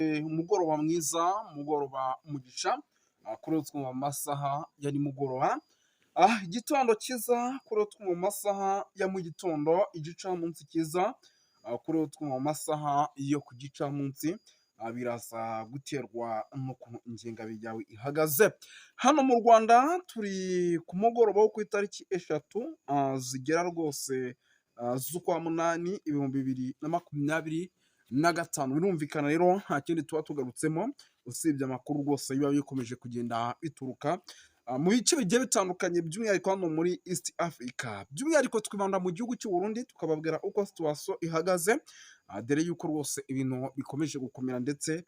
Umugoroba mwiza, umugoroba umugisha, kuri utwo mu masaha ya nimugoroba, igitondo cyiza kuri utwo mu masaha ya mu gitondo, igicamunsi cyiza kuri utwo mu masaha yo ku gicamunsi, biraza guterwa n'ukuntu ingengabihe yawe ihagaze. Hano mu Rwanda turi ku mugoroba wo ku itariki eshatu zigera rwose z'ukwa munani ibihumbi bibiri na makumyabiri na gatanu. Birumvikana rero nta kindi tuba tugarutsemo usibye amakuru rwose biba bikomeje kugenda bituruka mu bice bigiye bitandukanye, by'umwihariko hano muri East Africa. By'umwihariko twibanda mu gihugu cy'u Burundi tukababwira uko situation ihagaze, dore yuko rwose ibintu bikomeje gukomera ndetse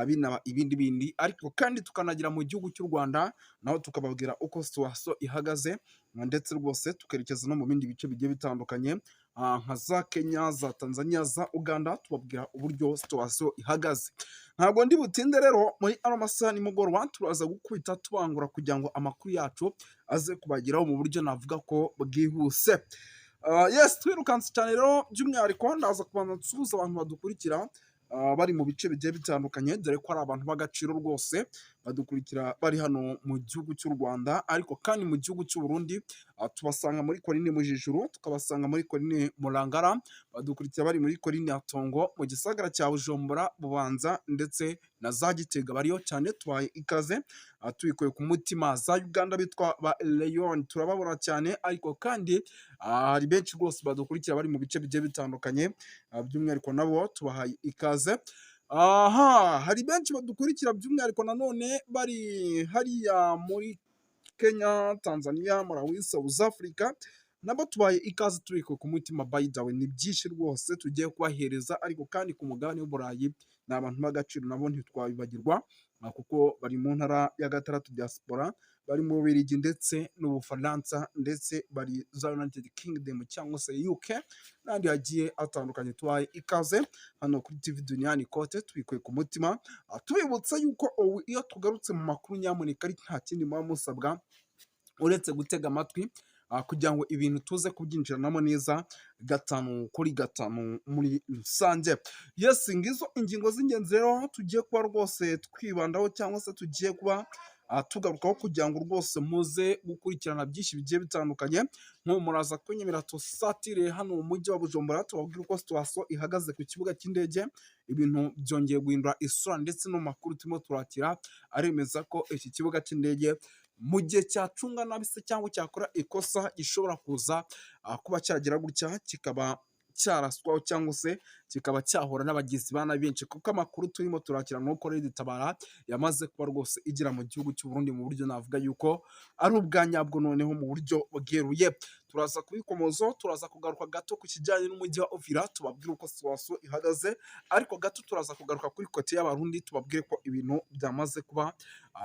binaba ibindi bindi, ariko kandi tukanagira mu gihugu cy'u Rwanda naho tukababwira uko situation ihagaze, ndetse rwose tukerekeza no mu bindi bice bigiye bitandukanye nka za Kenya, za Tanzania, za Uganda, tubabwira uburyo situation ihagaze. Ntabwo ndi butinde rero muri ano masaha nimugoroba, turaza gukubita tubangura kugira ngo amakuru yacu aze kubageraho mu buryo navuga ko bwihuse. Yes, twirukanse cyane rero, by'umwihariko ndaza kubanza nsuhuza abantu badukurikira bari mu bice bigiye bitandukanye, dore ko ari abantu b'agaciro rwose badukurikira bari hano mu gihugu cy'u Rwanda, ariko kandi mu gihugu cy'u Burundi tubasanga muri Komine Mujijuru, tukabasanga muri Komine Murangara, badukurikira bari muri Komine ya Tongo, mu gisagara cya Bujumbura, Bubanza ndetse na za Gitega bariyo cyane, tubaye ikaze tubikuye ku mutima. Za Uganda bitwa ba Leon turababona cyane, ariko kandi hari benshi rwose badukurikira bari mu bice bigiye bitandukanye, by'umwihariko nabo tubahaye ikaze. Hari benshi badukurikira by'umwihariko nanone bari hariya muri Kenya, Tanzania, Malawi, South Africa, nabo tubaye ikaze tubikuye ku mutima. By the way, ni byinshi rwose tugiye kubahereza, ariko kandi ku mugabane w'Uburayi ni abantu b'agaciro nabo ntitwabibagirwa, kuko bari mu ntara ya gatandatu diaspora, bari mu Bubiligi ndetse n'Ubufaransa, ndetse bari za United Kingdom cyangwa se UK n'andi hagiye atandukanye. Tubaye ikaze hano kuri TV Duniani Kote, tubikuye ku mutima, tubibutsa yuko iyo tugarutse mu makuru nyamuneka ari nta kindi muba musabwa uretse gutega amatwi, kugira ngo ibintu tuze kubyinjiranamo neza gatanu kuri gatanu muri rusange. Yes, ngizo ingingo z'ingenzi rero tugiye kuba rwose twibandaho, cyangwa se tugiye kuba tugarukaho, kugira ngo rwose muze gukurikirana byinshi bigiye bitandukanye. Nko muraza kunyemera tusatire hano mu mujyi wa Bujumbura, tubabwira uko situation ihagaze ku kibuga cy'indege. Ibintu byongeye guhindura isura, ndetse no makuru turimo turakira aremeza ko iki kibuga cy'indege mu gihe cyacunga nabi se cyangwa cyakora ikosa gishobora kuza kuba cyagira gutya kikaba cyaraswaho, cyangwa se kikaba cyahura n'abagizi ba nabi benshi, kuko amakuru turimo turakira nuko Red Tabara yamaze kuba rwose igira mu gihugu cy'u Burundi mu buryo navuga yuko ari ubwa nyabwo, noneho mu buryo bweruye. Turaza kubikomozo, turaza kugaruka gato ku kijyanye n'umujyi wa Uvira, tubabwire uko situation ihagaze, ariko gato turaza kugaruka kuri kote y'Abarundi, tubabwire ko ibintu byamaze kuba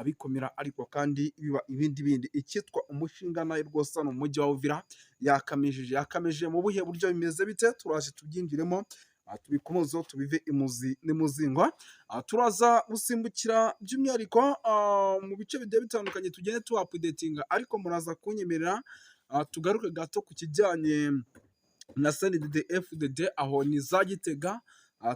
bikomera, ariko kandi biba ibindi bindi. Icyitwa umushinga nayo rwose hano mu mujyi wa Uvira yakamejeje mu buhe buryo, bimeze bite? Turaje tubyinjiremo, tubikomozo, tubive imuzi n'imuzingwa. Turaza gusimbukira by'umwihariko mu bice bigiye bitandukanye, tugende tuhapudetinga, ariko muraza kunyemerera tugaruke gato ku kijyanye na CNDD-FDD, aho ni za Gitega,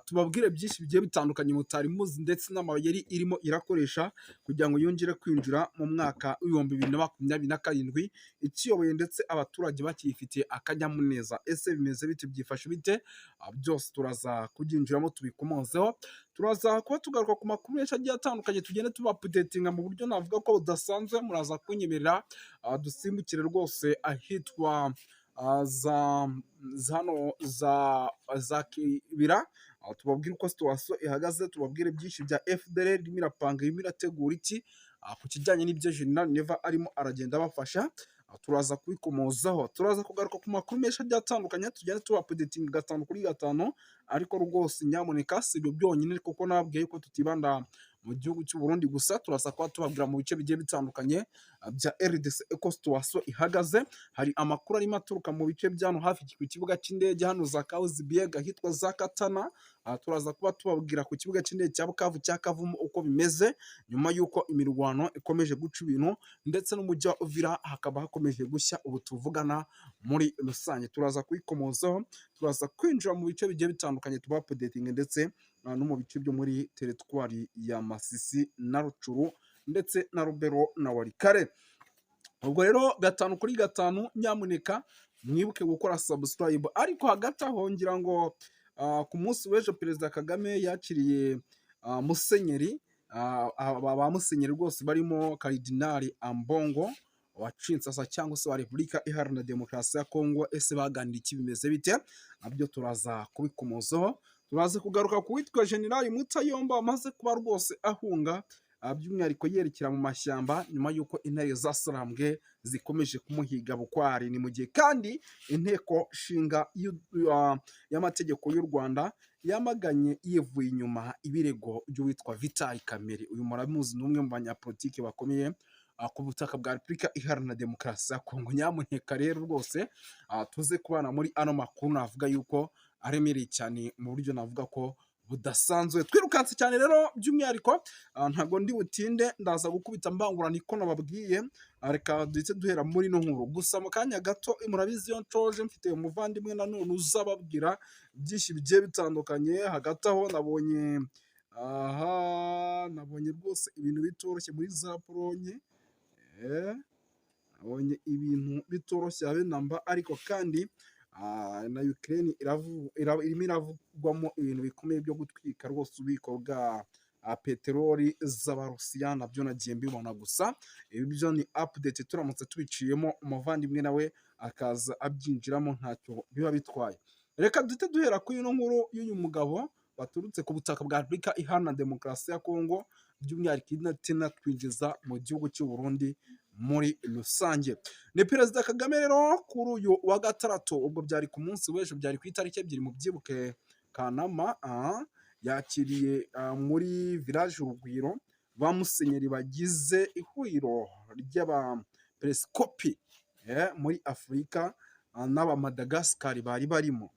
tubabwire byinshi bigiye bitandukanye mutari muzi, ndetse n'amayeri irimo irakoresha kugira ngo yongere kwinjira mu mwaka w'ibihumbi bibiri na makumyabiri na karindwi ikiyoboye, ndetse abaturage bakiyifitiye akanyamuneza. Ese bimeze bite? Byifashe bite? Byose turaza kubyinjiramo tubikomozeho. Turaza kuba tugaruka ku makuru menshi agiye atandukanye, tugende tubapudetinga mu buryo navuga ko budasanzwe. Muraza kunyemerera dusimbukire rwose ahitwa za Kibira, tubabwire uko situation ihagaze, tubabwire byinshi bya FDLR irimo irapanga, irimo irategura iki ku kijyanye n'ibyo General Neva arimo aragenda abafasha. Turaza kubikomozaho, turaza kugaruka ku makuru menshi agiye atandukanye, tugenda tubapudetinga gatanu kuri gatanu, ariko rwose nyamuneka si ibyo byonyine, kuko nababwiye ko tutibanda mu gihugu cy'u Burundi gusa. Turaza kuba tubabwira mu bice bigiye bitandukanye bya RDC uko situation ihagaze. Hari amakuru arimo aturuka mu bice by'ano hafi ku kibuga cy'indege hano za Kahuzi Biega hitwa za Katana. Turaza kuba tubabwira ku kibuga cy'indege cya Bukavu cya Kavumu uko bimeze, nyuma y'uko imirwano ikomeje guca ibintu, ndetse n'umujyi wa Uvira hakaba hakomeje gushya ubu tuvugana muri rusange. Turaza kubikomozaho, turaza kwinjira mu bice bigiye bitandukanye tubapudetinge, ndetse no mu bice byo muri teritwari ya Masisi na Rucuru ndetse na Rubero na Warikare. Ubwo rero 5 kuri 5 nyamuneka mwibuke gukora subscribe. Ariko hagati aho ngira ngo ku munsi w'ejo Perezida Kagame yakiriye Musenyeri, ba Musenyeri rwose barimo Karidinali Ambongo wa Kinshasa cyangwa se wa Repubulika Iharanira Demokarasi ya Kongo. Ese baganira iki, bimeze bite? Nabyo turaza kubikomozaho. Turaza kugaruka ku witwa General Mutayomba wamaze kuba rwose ahunga, by'umwihariko yerekera mu mashyamba nyuma y'uko intare zasarambwe zikomeje kumuhiga bukwari. Ni mu gihe kandi inteko nshinga y'amategeko y'u Rwanda yamaganye yivuye inyuma ibirego by'uwitwa Vital Kamerhe. Uyu muramuzi ni umwe mu banyapolitiki bakomeye ku butaka bwa Repubulika Iharanira Demokarasi ya Kongo. Nyamuneka rero rwose tuze kubana muri ano makuru navuga yuko aremereye cyane mu buryo navuga ko budasanzwe. Twirukanse cyane rero by'umwihariko ntago ndi butinde, ndaza gukubita mbangura niko nababwiye. Reka duhite duhera muri no nkuru, gusa mu kanya gato murabizi iyo ncoje mfite umuvandimwe nanone uzababwira byinshi bigiye bitandukanye. Hagati aho nabonye rwose ibintu bitoroshye muri za Polonye, nabonye ibintu bitoroshye habe namba, ariko kandi na Ukraine irimo iravugwamo ibintu bikomeye byo gutwika rwose ububiko bwa peteroli z'Abarusiya. Nabyo nagiye mbibona, gusa ibi byo ni update turamutse tubiciyemo umuvandimwe nawe akaza abyinjiramo ntacyo biba bitwaye. Reka duhite duhera kuri ino nkuru y'uyu mugabo waturutse ku butaka bwa Repubulika Iharanira Demokarasi ya Kongo, by'umwihariko inatwinjiza mu gihugu cy'u Burundi muri rusange. Ni Perezida Kagame rero kuri uyu wa gatandatu, ubwo byari ku munsi w'ejo, byari ku itariki 2 mu byibuke Kanama, yakiriye muri village Urugwiro ba Musenyeri bagize ihuriro ry'abaperesikopi muri Afurika n'aba Madagascar bari barimo.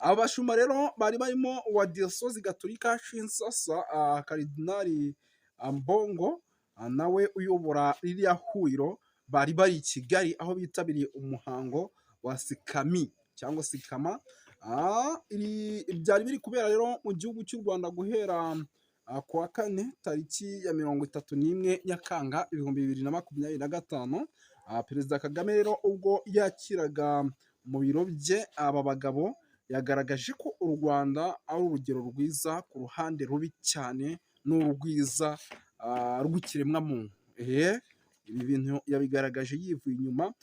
Abashumba rero bari barimo wa Diyosezi Gatolika Kinshasa, Karidinali Ambongo nawe uyobora ririya huriro, bari bari i Kigali aho bitabiriye umuhango wa Sikami cyangwa Sikama. Byari biri kubera rero mu gihugu cy'u Rwanda guhera ku wa 4 tariki ya 31 Nyakanga 2025. Perezida Kagame rero ubwo yakiraga mu biro bye aba bagabo, yagaragaje ko u Rwanda ari urugero rwiza ku ruhande rubi cyane n'urwiza rw'ikiremwamuntu. Ibi bintu yabigaragaje yivuye inyuma.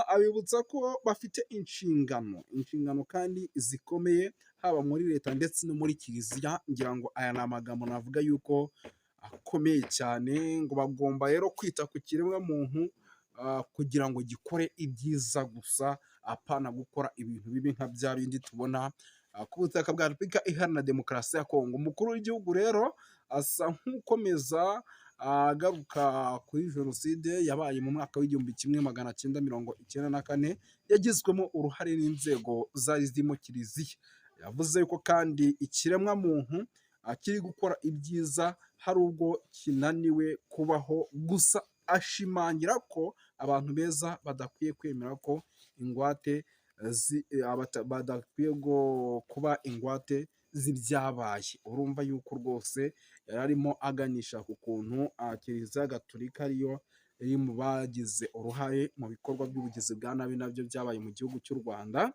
Abibutsa ko bafite inshingano kandi zikomeye, haba muri leta ndetse no muri kiliziya. Ngira ngo aya ni amagambo navuga yuko akomeye cyane, ngo bagomba rero kwita ku kiremwamuntu kugira ngo gikore ibyiza gusa, apana gukora ibintu bibi nka bya bindi tubona ku butaka bwa Repubulika Iharanira Demokarasi ya Kongo. Umukuru w'igihugu rero asa nk'ukomeza agaruka kuri jenoside yabaye mu mwaka w'1994, yagizwemo uruhare n'inzego zari zirimo kiliziya. Yavuze ko kandi ikiremwamuntu kiri gukora ibyiza hari ubwo kinaniwe kubaho, gusa ashimangira ko abantu beza badakwiye kwemera ko ingwate badakwiye kuba ingwate z'ibyabaye. Urumva yuko rwose yari arimo aganisha ku kuntu Kiliziya Gatolika ariyo iri mu bagize uruhare mu bikorwa by'ubugizi bwa nabi nabyo byabaye mu gihugu cy'u Rwanda.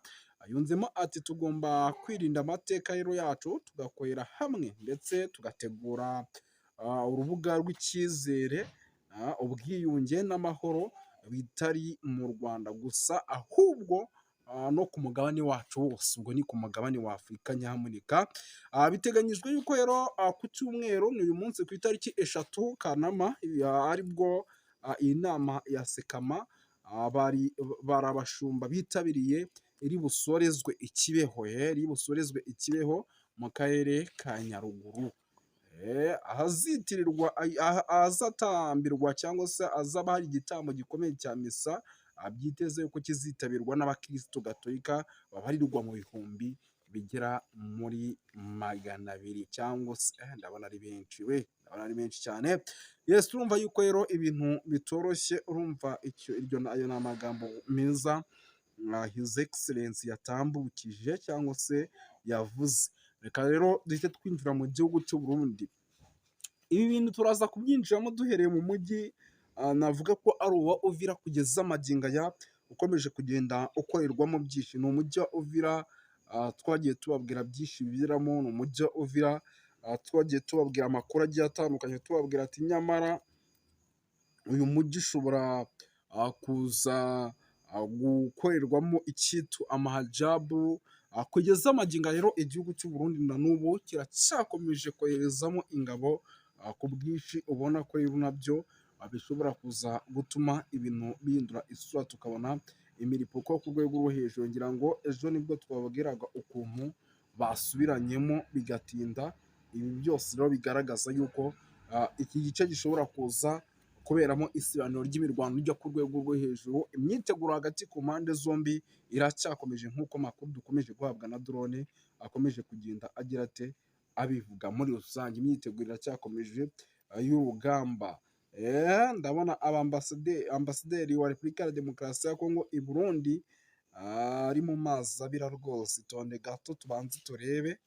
Yunzemo ati tugomba kwirinda amateka rero yacu, tugakorera hamwe ndetse tugategura urubuga rw'icyizere, ubwiyunge n'amahoro bitari mu Rwanda gusa ahubwo no ku mugabane wacu wose, ubwo ni ku mugabane wa Afurika. Nyamuneka biteganyijwe yuko rero ku cyumweru ni uyu munsi ku itariki 3 Kanama aribwo iyi nama ya Sekama bari abashumba bitabiriye iri busorezwe Ikibeho mu karere ka Nyaruguru. Ahazatambirwa cyangwa se azaba hari igitambo gikomeye cya misa, byiteze ko kizitabirwa n'abakirisitu Gatolika babarirwa mu bihumbi bigera muri 200 cyangwa se ndabona ari benshi cyane. Yes, urumva yuko rero ibintu bitoroshye. Urumva ayo ni amagambo meza His Excellence yatambukije cyangwa se yavuze. reka rero duhite twinjira mu gihugu cy'u Burundi. Ibi bintu turaza kubyinjiramo duhereye mu mujyi, navuga ko ari uwa Uvira kugeza magingo aya ukomeje kugenda ukorerwamo byinshi. Ni umujyi wa Uvira, twagiye tubabwira byinshi bibiramo. Ni umujyi wa Uvira, twagiye tubabwira amakuru agiye atandukanye, tubabwira ati nyamara uyu mujyi ushobora kuza gukorerwamo icyitwa amahajabu. Kugeza magingo rero igihugu cy'u Burundi na n'ubu kiracyakomeje koherezamo ingabo ku bwinshi, ubona ko rero nabyo bishobora kuza gutuma ibintu bihindura isura, tukabona imiripuko ku rwego rwo hejuru. Ngira ngo ejo nibwo twababwiraga ukuntu basubiranyemo bigatinda. Ibi byose rero bigaragaza yuko iki gice gishobora kuza kuberamo isibaniro ry'imirwano ijya ku rwego rwo hejuru. Imyiteguro hagati ku mpande zombi iracyakomeje, nk'uko makuru dukomeje guhabwa na drone akomeje kugenda agira ate abivuga. Muri rusange imyiteguro iracyakomeje y'urugamba. Ndabona ambasaderi wa Repubulika ya Demokarasi ya Kongo i Burundi ari mu mazi abira rwose. Itonde gato tubanze turebe,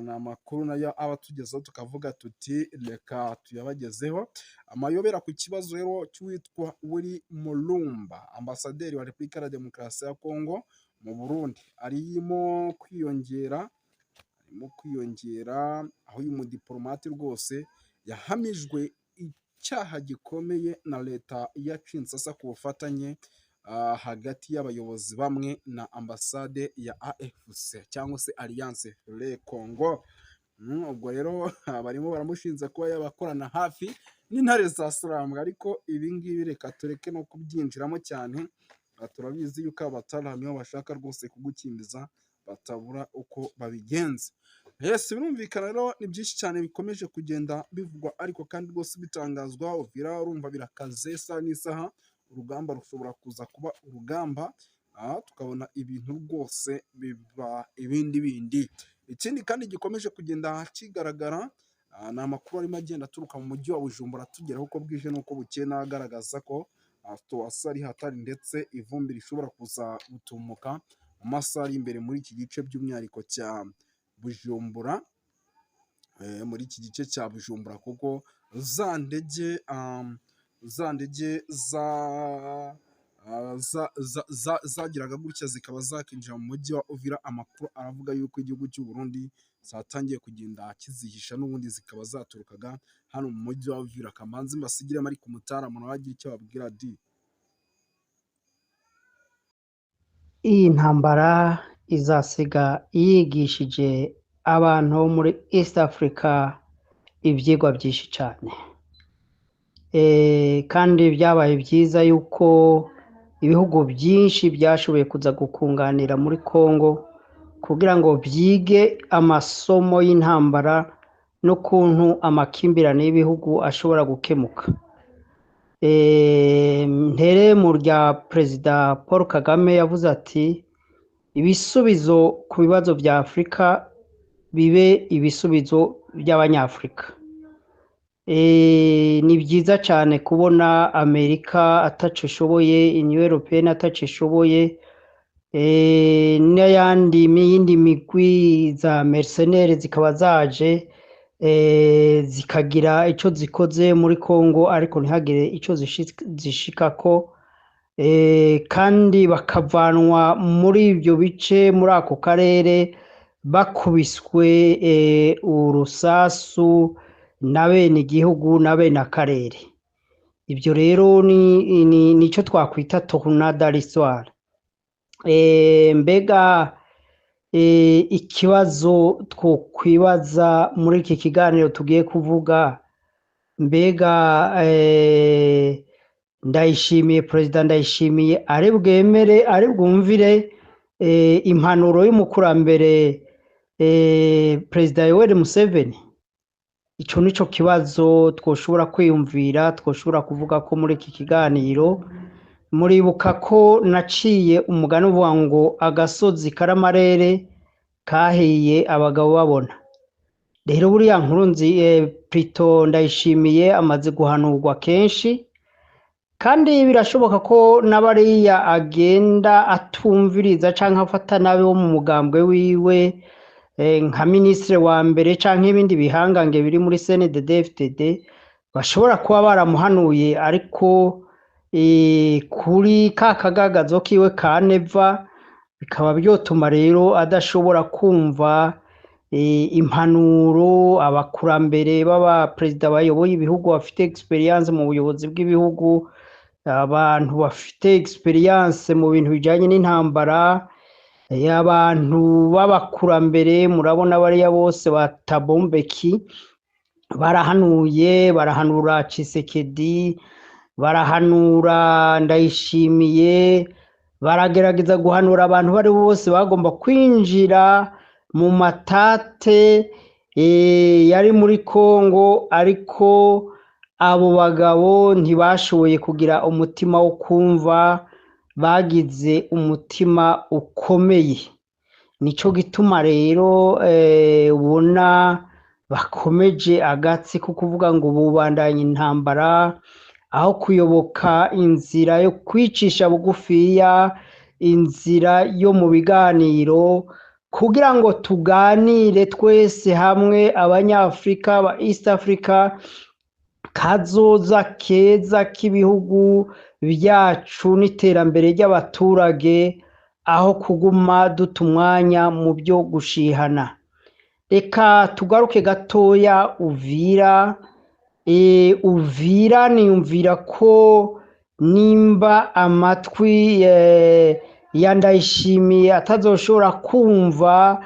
ni amakuru nayo aba tugezeho tukavuga tuti reka tuyabagezeho. Amayobera ku kibazo rero cy'uwitwa Willy Mulumba, ambasaderi wa Repubulika ya Demokarasi ya Kongo mu Burundi, arimo kwiyongera, aho uyu mudiplomate rwose yahamijwe icyaha gikomeye na leta ya Kinshasa ku bufatanye hagati y'abayobozi bamwe na ambasade ya AFC cyangwa se Alliance Le Congo. Ubwo rero barimo baramushinja kuba yabakorana hafi n'intare za Sarambwe, ariko ibi ngibi reka tureke no kubyinjiramo cyane. Turabizi yuko abataramiyo bashaka rwose kugukimbiza batabura uko babigenza. Yes, birumvikana rero ni byinshi cyane bikomeje kugenda bivugwa, ariko kandi rwose bitangazwa. Uvira urumva birakaze isaha n'isaha, urugamba rushobora kuza kuba urugamba, tukabona ibintu rwose biba ibindi bindi. Ikindi kandi gikomeje kugenda kigaragara, ni amakuru arimo agenda aturuka mu mujyi wa Bujumbura tugeraho uko bwije n'uko bukeye, n'agaragaza ko situwasiyo ari hatari, ndetse ivumbi rishobora kuza gutumuka mu masaha ari imbere muri iki gice, by'umwihariko cya Bujumbura, muri iki gice cya Bujumbura, kuko za ndege zagiraga gutya zikaba zakinjira mu mujyi wa Uvira. Amakuru aravuga yuko igihugu cy'u Burundi zatangiye kugenda kizihisha, n'ubundi zikaba zaturukaga hano mu mujyi wa Uvira. Kamanzi mbasigiremo ariko umutaramu nawe agira icyo babwira di. Iyi ntambara izasiga yigishije abantu bo muri East Africa ibyigwa byinshi cyane, kandi byabaye byiza yuko ibihugu byinshi byashoboye kuza gukunganira muri Congo kugira ngo byige amasomo y'intambara n'ukuntu amakimbirane y'ibihugu ashobora gukemuka. Ntere mu rya Perezida Paul Kagame yavuze ati ibisubizo ku bibazo bya Afurika bibe ibisubizo by'Abanyafurika. Ni byiza cyane kubona Amerika ataco ishoboye, Union Européenne ataco ishoboye, n'iyindi migwi za mercenaires zikaba zaje zikagira icyo zikoze muri Congo, ariko ntihagire icyo zishikako, kandi bakavanwa muri ibyo bice, muri ako karere, bakubiswe urusasu na bene igihugu na bene akarere. Ibyo rero ni cyo twakwita tornade l'histoire. Mbega ikibazo twokwibaza muri iki kiganiro tugiye kuvuga, mbega Ndayishimiye, Perezida Ndayishimiye ari bwemere, ari bwumvire impanuro y'umukurambere Perezida Yoweri Museveni? Icyo nicyo kibazo twoshobora kwiyumvira, twoshobora kuvuga ko muri iki kiganiro. Muribuka ko naciye umugani uvuga ngo agasozi karamarere kahiye abagabo babona. Rero buriya nkuru Prito Ndayishimiye amaze guhanurwa kenshi, kandi birashoboka ko n'abariya agenda atumviriza cyangwa afata nabi wo mu mugambwe wiwe, nka minisitiri wa mbere canke ibindi bihangange biri muri CNDD-FDD bashobora kuba baramuhanuye, ariko kuri ka kagagazo kiwe ka neva bikaba byotuma rero adashobora kumva impanuro abakurambere b'abaperezida bayoboye ibihugu bafite experience mu buyobozi bw'ibihugu, abantu bafite experience mu bintu bijanye n'intambara, abantu b'abakurambere murabona bariya bose ba Thabo Mbeki barahanuye, barahanura Tshisekedi, barahanura Ndayishimiye, baragerageza guhanura abantu bari bose bagomba kwinjira mu matate yari muri Kongo, ariko abo bagabo ntibashoboye kugira umutima wo kumva, bagize umutima ukomeye. Nico gituma rero ubona bakomeje agatsi ko kuvuga ngo bubandanye intambara aho kuyoboka inzira yo kwicisha bugufiya, inzira yo mu biganiro, kugira ngo tuganire twese hamwe abanyafrika ba East Africa kazoza keza k'ibihugu byacu n'iterambere ry'abaturage, aho kuguma duta umwanya mu byo gushihana. Reka tugaruke gatoya Uvira. Uvira niyumvira ko nimba amatwi ya Ndayishimiye atazoshobora kumva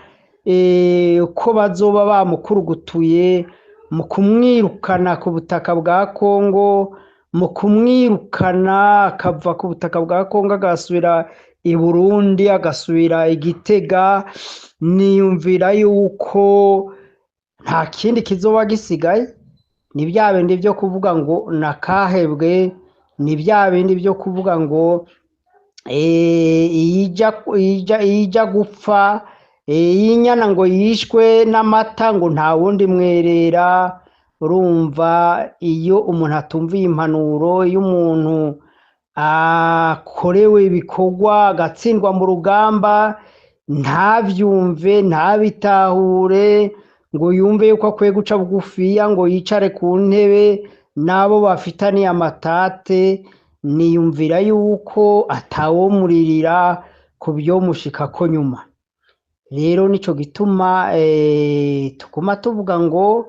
ko bazoba bamukurugutuye mu kumwirukana ku butaka bwa Kongo, mu kumwirukana akava ku butaka bwa Kongo agasubira i Burundi, agasubira i Gitega, niyumvira yuko nta kindi kizoba gisigaye. Ni bya bindi byo kuvuga ngo nakahebwe, ni bya bindi byo kuvuga ngo ijya gupfa, inyana ngo yishwe n'amata ngo nta wundi mwerera. Urumva iyo umuntu atumviye impanuro, iyo umuntu akorewe ibikorwa agatsindwa mu rugamba, ntabyumve ntabitahure ngo yumve yuko akwiye guca bugufiya ngo yicare ku ntebe n'abo bafitaniye amatate, niyumvira yuko atawomuririra ku byo mushikako nyuma. Rero nico gituma tuguma tuvuga ngo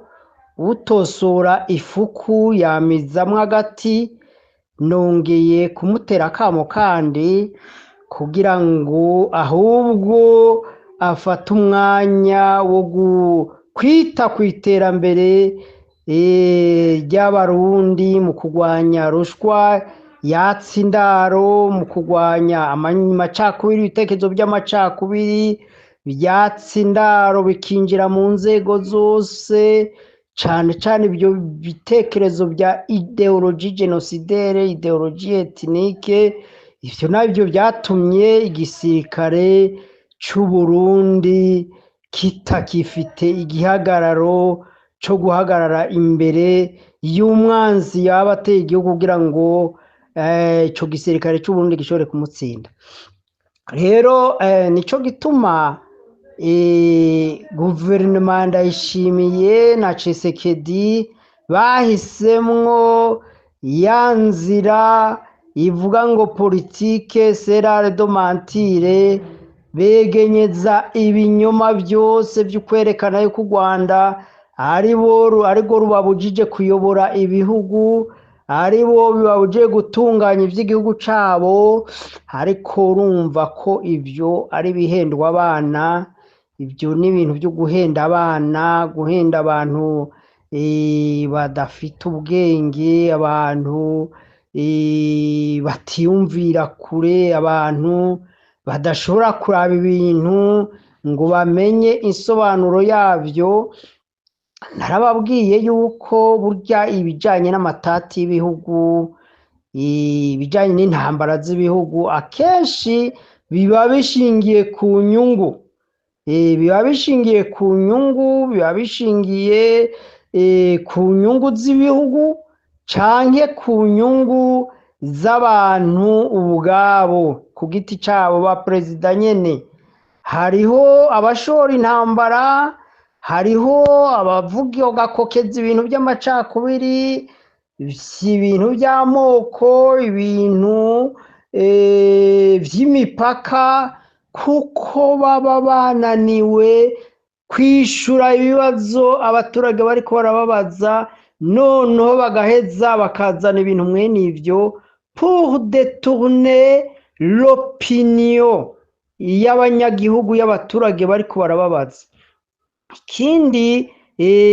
utosora ifuku yamizamwo agati. Nongeye kumutera akamo kandi kugira ngo ahubwo afate umwanya wo kwita ku iterambere ry'abarundi, mu kurwanya rushwa yatsa indaro, mu kurwanya amacakubiri, ibitekerezo by'amacakubiri byatsa indaro bikinjira mu nzego zose, cyane cyane ibyo bitekerezo bya ideologie genocidaire, ideologie ethnique. Ivyo nabyo byatumye igisirikare c'u Burundi kitakifite igihagararo cyo guhagarara imbere y'umwanzi yaba ateye igihugu kugira ngo ico gisirikare c'u Burundi gishobore kumutsinda. Rero nico gituma guverinoma Ndayishimiye na Tshisekedi bahisemwo ya nzira ivuga ngo politike serare do mentire, begenyeza ibinyoma byose byo kwerekana yuko u Rwanda arigo rubabujije kuyobora ibihugu, aribo bibabujije gutunganya iby'igihugu cabo. Ariko urumva ko ibyo ari bihendwa abana, ibyo ni ibintu byo guhenda abana, guhenda abantu badafite ubwenge, abantu batiyumvira kure, abantu badashobora kuraba ibintu ngo bamenye insobanuro yabyo. Narababwiye yuko burya ibijanye n'amatati y'ibihugu, ibijanye n'intambara z'ibihugu, akenshi biba bishingiye ku nyungu, biba bishingiye ku nyungu, biba bishingiye ku nyungu z'ibihugu canke ku nyungu z'abantu ubwabo ku giti cabo, ba perezida nyene. hariho abashora intambara, hariho abavuga gakokeza ibintu by'amacakubiri, ibintu by'amoko, ibintu by'imipaka, kuko baba bananiwe kwishura ibibazo abaturage bariko barababaza, noneho bagaheza bakazana ibintu mwene ivyo pour détourner l'opinion y'abanyagihugu, y'abaturage bariko barababaza. Ikindi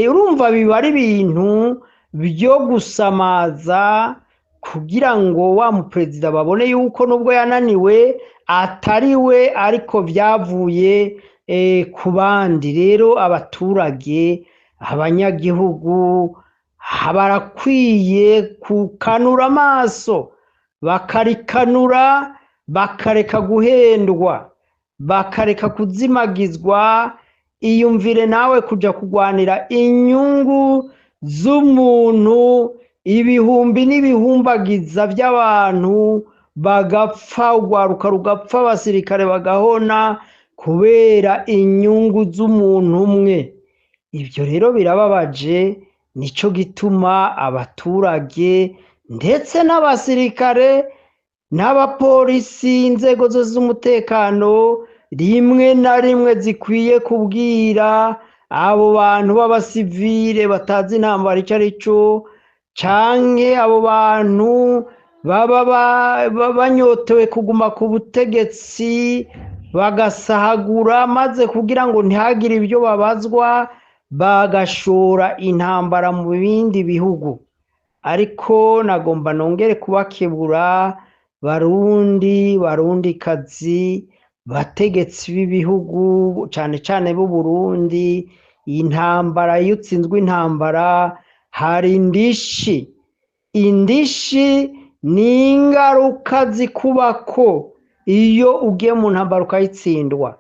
urumva biba ari ibintu byo gusamaza kugira ngo wa muperezida babone yuko nubwo yananiwe atari we, ariko byavuye ku bandi. Rero abaturage, abanyagihugu barakwiye kukanura amaso, bakarikanura, bakareka guhendwa, bakareka kuzimagizwa. Iyumvire nawe kuja kugwanira inyungu z'umuntu, ibihumbi n'ibihumbagiza by'abantu bagapfa, urwaruka rugapfa, abasirikare bagahona kubera inyungu z'umuntu umwe. Ibyo rero birababaje, nico gituma abaturage ndetse n'abasirikare n'abapolisi, inzego zose z'umutekano rimwe na rimwe zikwiye kubwira abo bantu b'abasivile batazi intambara icyo ari cyo, canke abo bantu baba banyotewe kuguma ku butegetsi bagasahagura, maze kugira ngo ntihagire ibyo babazwa, bagashora intambara mu bindi bihugu. Ariko nagomba nongere kubakebura barundikazi, bategetsi b'ibihugu cyane cyane b'u Burundi. Intambara, iyo utsinzwe intambara hari indishi. Indishi ni ingaruka zikubako iyo ugiye mu ntambara ukayitsindwa.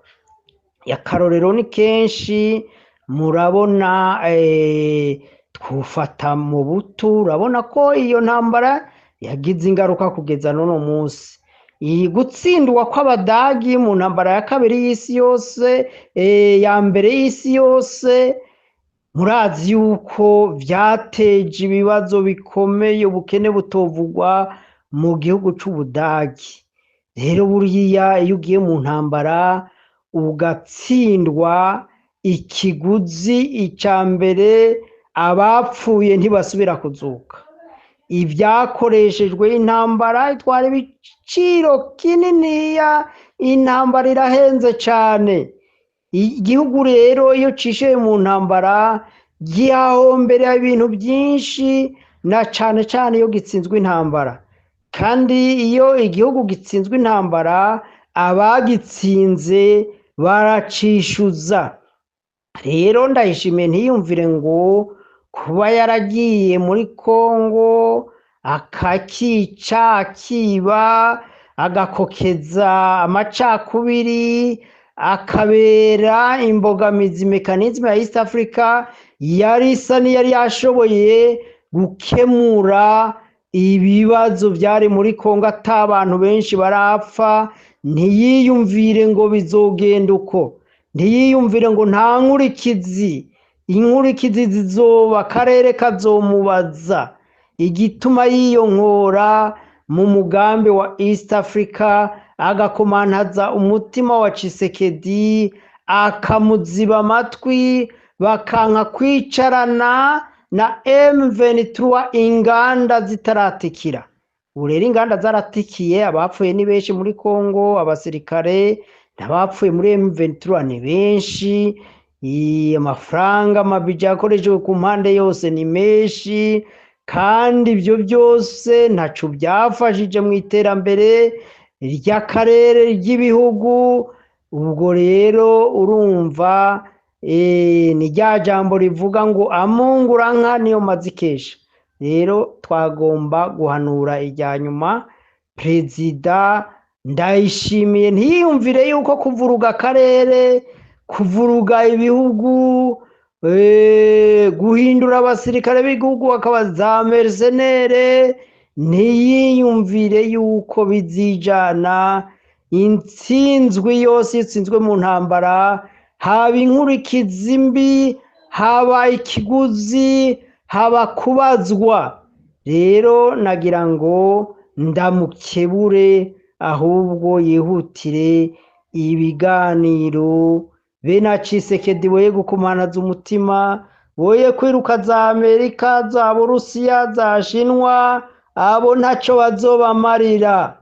Akarorero ni kenshi, murabona twufata mu buto, urabona ko iyo ntambara yagize ingaruka kugeza n'uno munsi. Gutsindwa kw'Abadagi mu ntambara ya kabiri y'isi yose, ya mbere y'isi yose, murazi yuko byateje ibibazo bikomeye, ubukene butovugwa mu gihugu c'Ubudagi. Rero buriya iyo ugiye mu ntambara ugatsindwa, ikiguzi icya mbere, abapfuye ntibasubira kuzuka. Ibyakoreshejwe intambara itwara ibiciro kininiya, intambara irahenze cyane. Igihugu rero iyo cishoye mu ntambara gihahombera ibintu byinshi, na cyane cyane iyo gitsinzwe intambara. Kandi iyo igihugu gitsinzwe intambara, abagitsinze baracishuza. Rero ndayishimiye ntiyumvire ngo kuba yaragiye muri Kongo akakica, akiba, agakokeza amacakubiri, akabera imbogamizi mekanizme ya East Africa, yari isa n'iyari yashoboye gukemura ibibazo byari muri Kongo, atabantu benshi barapfa. Ntiyiyumvire ngo bizogenda uko, ntiyiyumvire ngo nta nkurikizi, inkurikizi zizoba, akarere kazomubaza. Igituma yiyonkora mu mugambi wa East Africa, agakomantaza umutima wa Tshisekedi, akamuziba amatwi, bakanka kwicarana na M23 inganda zitaratikira. Ubu rero inganda zaratikiye, abapfuye ni benshi muri Kongo, abasirikare n'abapfuye muri M23 ni benshi. Amafaranga, amabija yakoreshejwe ku mpande yose ni menshi, kandi ibyo byose ntaco byafashije mu iterambere ry'akarere, ry'ibihugu. Ubwo rero urumva ni rya jambo rivuga ngo amungura nka niyo mazikesha. Rero twagomba guhanura irya nyuma. Perezida Ndayishimiye ntiyumvire yuko kuvuruga akarere, kuvuruga ibihugu, guhindura abasirikare b'igihugu bakaba za mercenaire, ntiyiyumvire yuko bizijana intsinzwi yose itsinzwe mu ntambara haba inkurikizi mbi, haba ikiguzi, haba kubazwa. Rero nagira ngo ndamukebure ahubwo yihutire ibiganiro, bene Tshisekedi boye gukumanaza umutima, boye kwiruka za Amerika, za Burusiya, za Shinwa, abo ntaco bazobamarira.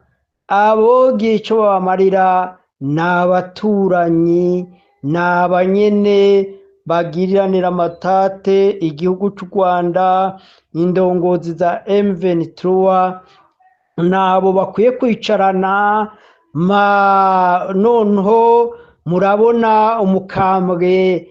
Abo gico babamarira n'abaturanyi, n'abanyene bagiriranira amatate igihugu cy'u Rwanda, indongozi za M23 nabo bakwiye kwicarana. Noneho murabona umukambwe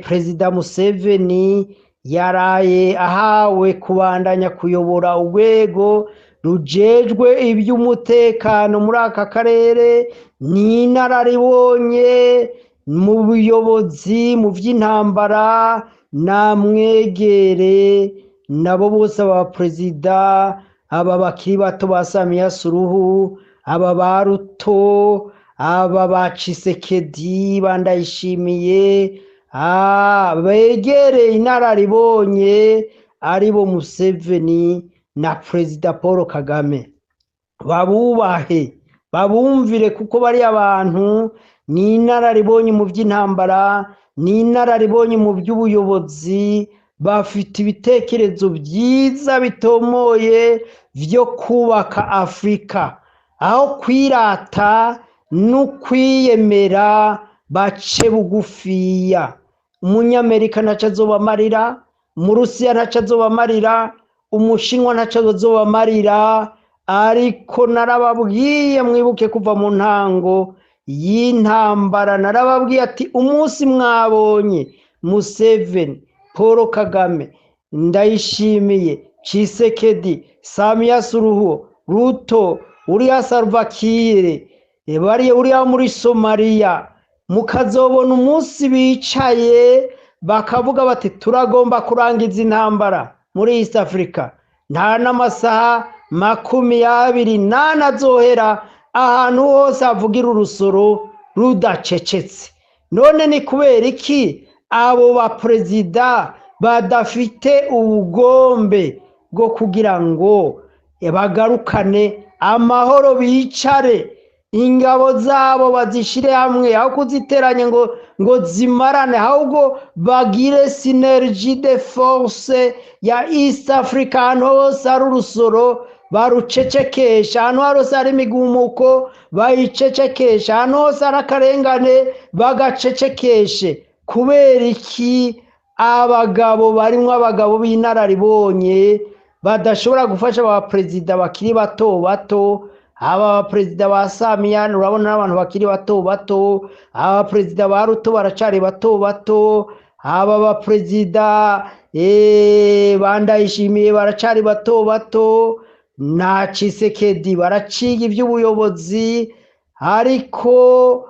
Perezida Museveni yaraye ahawe kubandanya kuyobora urwego rujejwe iby'umutekano muri aka karere, ni inararibonye mu buyobozi mu by'intambara. Namwegere nabo bose aba perezida, aba bakiri bato ba Samia Suluhu, aba ba Ruto, aba ba Tshisekedi Bandayishimiye, begere inararibonye aribo Museveni na Perezida Paul Kagame, babubahe babumvire, kuko bari abantu ni inararibonye mu by'intambara, ni inararibonye mu by'ubuyobozi, bafite ibitekerezo byiza bitomoye byo kubaka Afurika. Aho kwirata n'ukwiyemera bace bugufiya. Umunyamerika ntaco azobamarira, Umurusiya ntaco azobamarira, Umushinwa ntaco azobamarira. Ariko narababwiye, mwibuke kuva mu ntango y'intambara, narababwiye ati umunsi mwabonye Museveni, Paul Kagame, Ndayishimiye, Tshisekedi, Samia Suluhu, Ruto, uriya Salva Kiir, uriya muri Somalia, mukazobona umunsi bicaye bakavuga bati turagomba kurangiza intambara muri East Africa, nta n'amasaha 20 azohera ahantu hose havugira urusoro rudacecetse. None ni kubera iki abo ba perezida badafite ubugombe bwo kugira ngo bagarukane amahoro, bicare ingabo zabo bazishire hamwe, aho kuziteranya ngo zimarane, ahubwo bagire synergie de force ya East Africa, ahantu hose ari urusoro barucecekesha, ahantu hose ari imigumuko bayicecekesha, ahantu hose ari akarengane bagacecekeshe. Kubera iki abagabo barimwo abagabo b'inararibonye badashobora gufasha aba perezida bakiri bato bato? Aba perezida ba Samia urabona n'abantu bakiri bato bato, aba perezida ba Ruto baracari bato bato, aba perezida Bandayishimiye baracari bato bato, na Tshisekedi baraciga iby'ubuyobozi. Ariko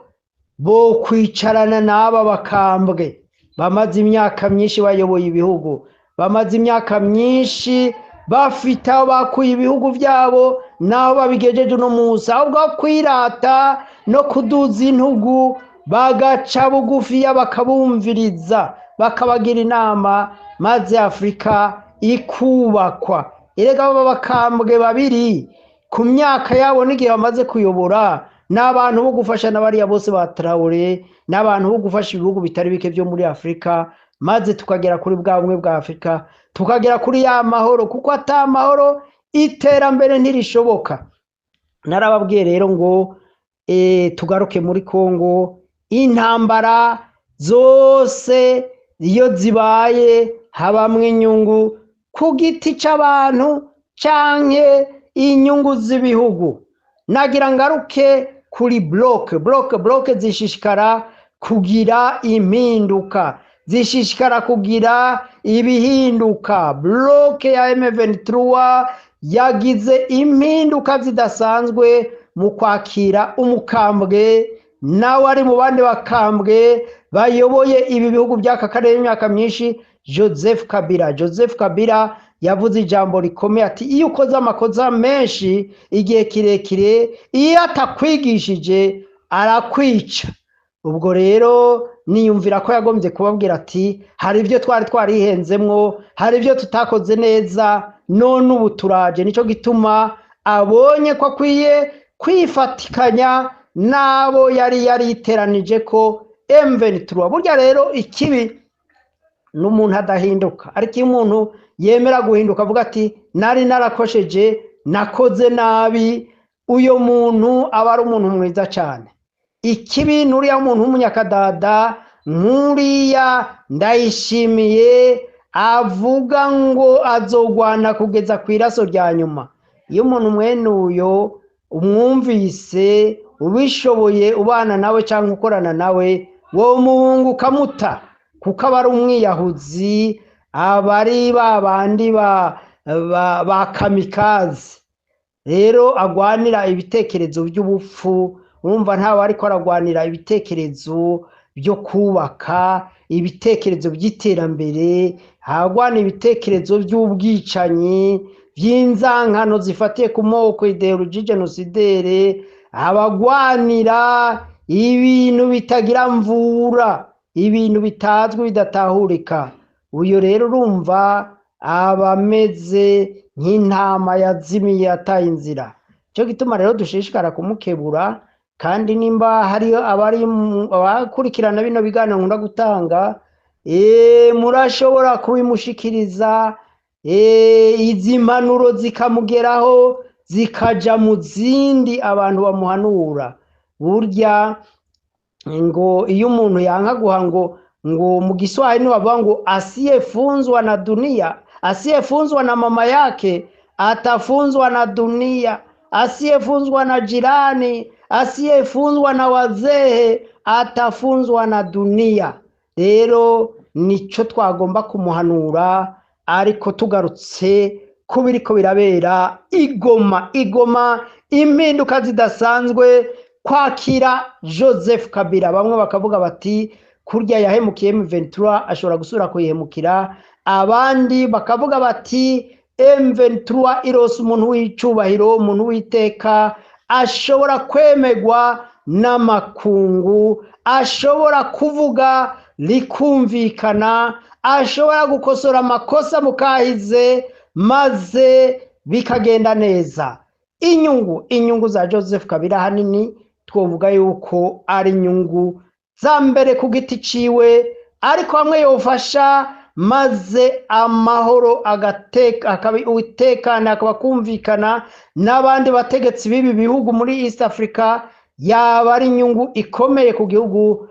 bo kwicarana n'aba bakambwe bamaze imyaka myinshi bayoboye ibihugu, bamaze imyaka myinshi bafite aho bakuye ibihugu byabo naho babigejeje uno munsi, ahubwo kwirata no kuduza intugu bagaca bugufiya bakabumviriza, bakabagira inama, maze Afurika ikubakwa. Erega aba bakambwe babiri ku myaka yabo n'igihe bamaze kuyobora, n'abantu bo gufasha n'abariya bose ba Traoré, n'abantu bo gufasha ibihugu bitari bike byo muri Afurika, maze tukagera kuri bwa bumwe bwa Afurika, tukagera kuri ya mahoro, kuko ata mahoro iterambere ntirishoboka. Narababwiye rero ngo tugaruke muri Kongo, intambara zose iyo zibaye habamwe inyungu ku giti c'abantu canke inyungu z'ibihugu. Nagira ngaruke kuri bloke zishishikara kugira impinduka, zishishikara kugira ibihinduka. Bloke ya M23 yagize impinduka zidasanzwe mu kwakira umukambwe nawe ari mu bandi bakambwe bayoboye ibi bihugu by'aka karere imyaka myinshi, Joseph Kabila yavuze ijambo rikomeye ati iyo ukoze amakosa menshi igihe kirekire iyo atakwigishije arakwica. ubwo rero niyumvira ko yagombye kubabwira ati hari ibyo twari twarihenzemwo, hari ibyo tutakoze neza, none ubu turaje. Nicyo gituma abonye ko akwiye kwifatikanya n'abo yari yariteranije ko M23. burya rero ikibi n'umuntu adahinduka, ariko iyo umuntu yemera guhinduka avuga ati nari narakosheje, nakoze nabi, uyo muntu aba ari umuntu mwiza cyane. ikibi nuriya muntu w'umunyakadada nkuriya Ndayishimiye avuga ngo azogwana kugeza ku iraso rya nyuma. iyo umuntu mwene uyo umwumvise ubishoboye ubana nawe cyangwa ukorana nawe, wo muhungu ukamuta, kuko aba ari umwiyahuzi, aba ari ba bandi ba kamikazi. rero agwanira ibitekerezo by'ubupfu. urumva ntawe ariko aragwanira ibitekerezo byo kubaka, ibitekerezo by'iterambere, agwana ibitekerezo by'ubwicanyi, by'inzankano zifatiye ku moko, ideologie genocidere, abagwanira ibintu bitagira mvura, ibintu bitazwi bidatahurika. uyu rero urumva abameze nk'intama yazimiye yataye inzira. cyo gituma rero dushishikara kumukebura, kandi nimba hari abakurikirana bino biganiro nkunda gutanga, murashobora kubimushikiriza, izi mpanuro zikamugeraho zikaja mu zindi abantu bamuhanura. burya ngo iyo umuntu yanka guha ngo mu Kiswahili bavuga ngo asiyefunzwa na dunia, asiyefunzwa na mama yake atafunzwa na dunia, asiyefunzwa na jirani, asiyefunzwa na wazee atafunzwa na dunia. rero nico twagomba kumuhanura. ariko tugarutse ko biriko birabera Igoma, impinduka zidasanzwe kwakira Joseph Kabila. bamwe bakavuga bati kurya yahemukiye M23 ashobora gusura kuyihemukira, abandi bakavuga bati M23 irose umuntu w'icubahiro, umuntu w'iteka, ashobora kwemegwa n'amakungu, ashobora kuvuga likumvikana, ashobora gukosora amakosa mukahize maze bikagenda neza. inyungu za Joseph Kabila hanini twovuga yuko ari inyungu za mbere ku giti ciwe, ariko hamwe yofasha maze amahoro utekana akaba kumvikana n'abandi bategetsi b'ibi bihugu muri East Africa, yaba ari inyungu ikomeye ku gihugu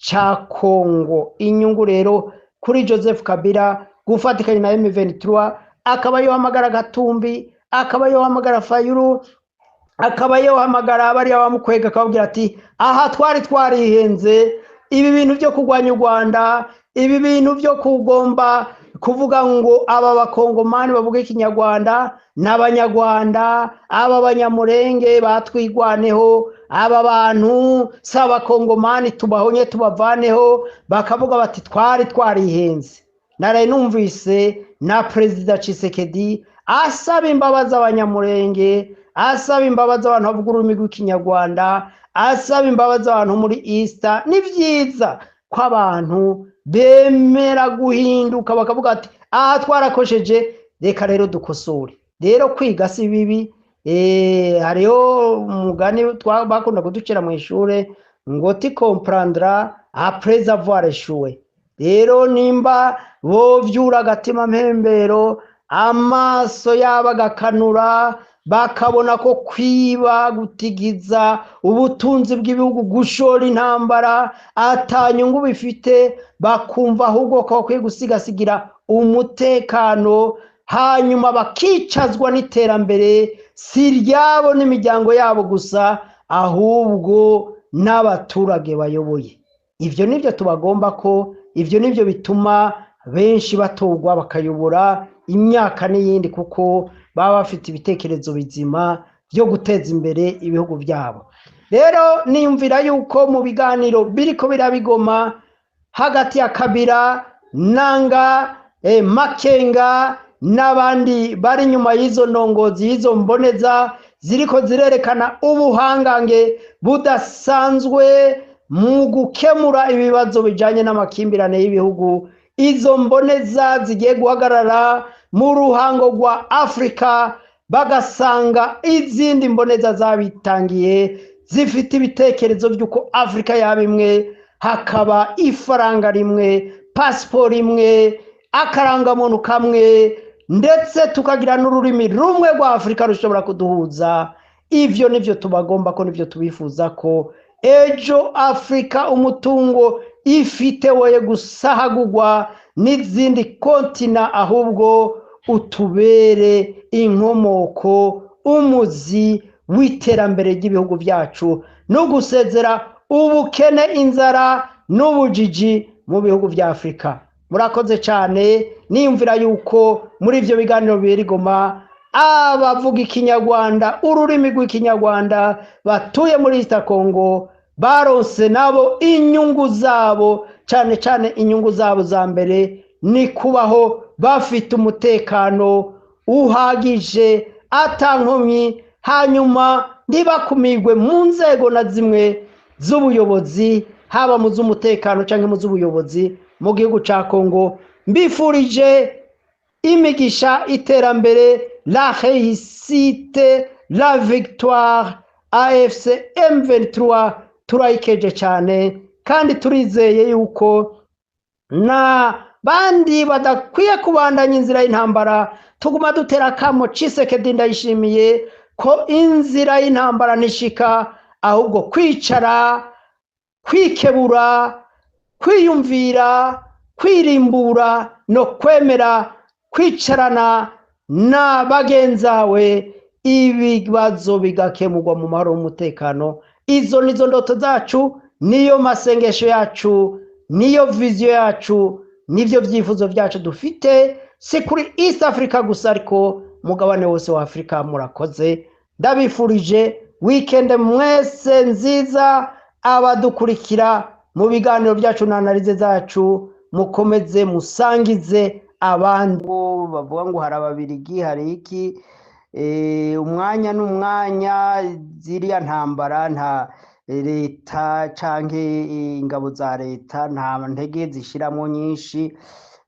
ca Kongo. inyungu rero kuri Joseph Kabila gufatikanya na M23, akaba yohamagara Gatumbi, akaba yohamagara Fayulu, akaba yohamagara abari abamukwega, akababwira ati aha twari twarihenze, ibi bintu byo kurwanya u Rwanda, ibi bintu byo kugomba kuvuga ngo aba bakongomani bavuga ikinyarwanda n'abanyarwanda, aba banyamurenge batwigwaneho, aba bantu saba kongomani tubahonye tubavaneho, bakavuga bati twari twarihenze. naraye numvise na Perezida Tshisekedi asaba imbabazi abanyamurenge, asaba imbabazi abantu bavuga ururimi rw'ikinyarwanda, asaba imbabazi abantu muri Easter. ni byiza ko abantu bemera guhinduka bakavuga ati aha twarakosheje, reka rero dukosore. rero kwiga si bibi. hariho umugani bakunda kuducira mu ishure ngo ti comprendra après avoir échoué. rero nimba bovyura agatima mpembero, amaso yabo agakanura, bakabona ko kwiba, gutigiza ubutunzi bw'ibihugu, gushora intambara atanyungu bifite, bakumva ahubwo ko bakwiye gusigasigira umutekano, hanyuma bakicazwa n'iterambere si ryabo n'imiryango yabo gusa, ahubwo n'abaturage bayoboye. Ivyo nivyo tubagomba ko, ivyo nivyo bituma benshi batorwa bakayobora imyaka n'iyindi, kuko baba bafite ibitekerezo bizima byo guteza imbere ibihugu byabo. Rero niyumvira yuko mu biganiro biriko birabigoma hagati ya Kabila nanga Makenga n'abandi bari inyuma y'izo ndongozi y'izo mboneza ziriko zirerekana ubuhangange budasanzwe mu gukemura ibibazo bijanye n'amakimbirane y'ibihugu. Izo mboneza zigiye guhagarara mu ruhango rwa Afrika, bagasanga izindi mboneza zabitangiye zifite ibitekerezo by'uko Afrika yaba imwe, hakaba ifaranga rimwe, pasiporo imwe, akarangamuntu kamwe, ndetse tukagira n'ururimi rumwe rwa Afrika rushobora kuduhuza. Ivyo nivyo tubagomba ko, nivyo tubifuza ko ejo Afrika umutungo ifite woye gusahagurwa n'izindi kontina, ahubwo utubere inkomoko, umuzi w'iterambere ry'ibihugu byacu no gusezera ubukene, inzara n'ubujiji mu bihugu vya Afrika. Murakoze cyane. Niyumvira yuko muri ivyo biganiro bibera i Goma abavuga ikinyarwanda, ururimi rw'ikinyarwanda batuye muri East Congo baronse nabo inyungu zabo, cyane cyane inyungu zabo za mbere ni kubaho bafite umutekano uhagije atankomyi, hanyuma ntibakumirwe mu nzego na zimwe z'ubuyobozi, haba mu z'umutekano cyangwa mu z'ubuyobozi mu gihugu ca Congo. Mbifurije imigisha, iterambere, la réussite, la victoire. AFC M23 turayikeje cyane, kandi turizeye yuko na bandi badakwiye kubandanya inzira y'intambara. Tuguma dutera akamo Tshisekedi Ndayishimiye ko inzira y'intambara nishika, ahubwo kwicara, kwikebura, kwiyumvira, kwirimbura no kwemera kwicarana na bagenzawe, ibibazo bigakemurwa mu mahoro n'umutekano. Izo nizo ndoto zacu, niyo masengesho yacu, niyo viziyo yacu, nivyo vyifuzo vyacu dufite, si kuri East Africa gusa ariko mugabane wose wa Afrika. Murakoze, ndabifurije weekend mwese nziza. Abadukurikira mu biganiro byacu na analize zacu, mukomeze musangize abandi. Bavuga ngo hari ababirigi, hari iki, umwanya n'umwanya ziriya ntambara nta leta canke ingabo za leta nta ntege zishiramo nyinshi.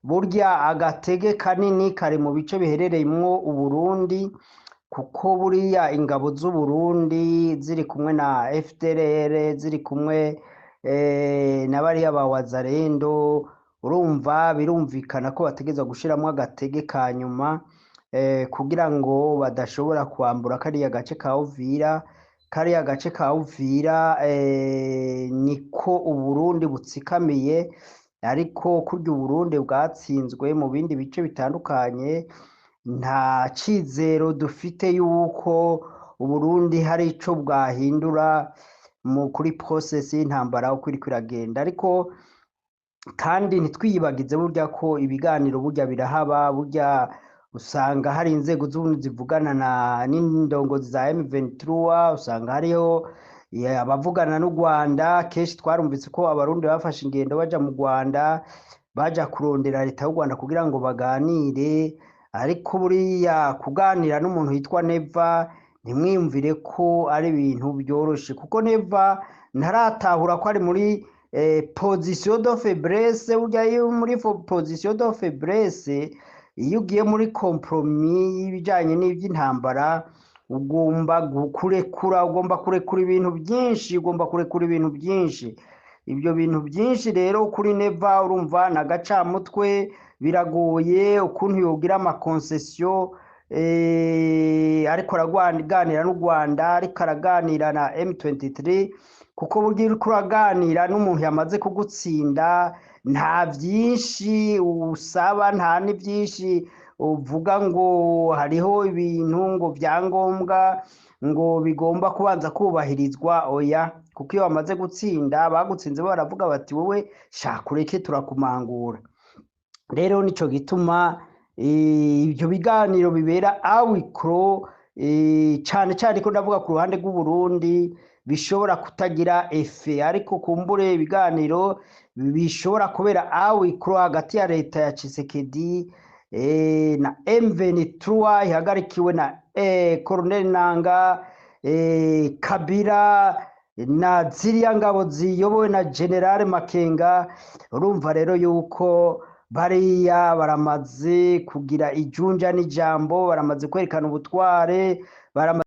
Burya agatege kanini kari mu bice biherereyemwo Uburundi, kuko buriya ingabo z'Uburundi ziri kumwe na FDLR, ziri kumwe na bariya ba Wazalendo, urumva birumvikana ko bategeza gushiramo agatege ka nyuma kugira ngo badashobora kwambura kariya gace ka Uvira. Kariya gace ka Uvira niko Uburundi butsikamiye, ariko kurya Uburundi bwatsinzwe mu bindi bice bitandukanye, nta cizero dufite yuko Uburundi hari ico bwahindura kuri process y'intambara uko iriko iragenda. Ariko kandi ntitwiyibagize burya ko ibiganiro burya birahaba, burya usanga hari inzego z'ubundi zivugana n'indongozi za M23, usanga hariho abavugana n'u Rwanda. Kenshi twarumvise ko abarundi bafashe ingendo baja mu Rwanda, baja kurondera leta y'u Rwanda kugira ngo baganire. Ariko buriya kuganira n'umuntu yitwa Neva ntimwiyumvire ko ari ibintu byoroshe, kuko Neva ntaratahura ko ari muri position de faiblesse. Burya iyo muri position de faiblesse, iyo ugiye muri compromis y'ibijanye n'ivy'intambara, ugomba kurekura ibintu byinshi, ibyo bintu byinshi rero kuri Neva urumva na gacamutwe, biragoye ukuntu yogira amakoncession. Ariko araganira n'u Rwanda, ariko araganira na M23, kuko burya uriko uraganira n'umuntu yamaze kugutsinda, nta byinshi usaba, nta n'ibyinshi uvuga ngo hariho ibintu ngo byangombwa ngo bigomba kubanza kubahirizwa. Oya, kuko iyo bamaze gutsinda, bagutsinze baravuga bati wowe shaka ureke turakumangura. Rero nico gituma ibyo biganiro bibera awikro, cyane cyane ko ndavuga ku ruhande rw'u Burundi, bishobora kutagira efe, ariko kumbure ibiganiro bishobora kubera awikro hagati ya leta ya Tshisekedi na M23 ihagarikiwe na Colonel Nanga, Kabila na ziriya ngabo ziyobowe na General Makenga. Urumva rero yuko bariya baramaze kugira ijunja n'ijambo, baramaze kwerekana ubutware, baramaze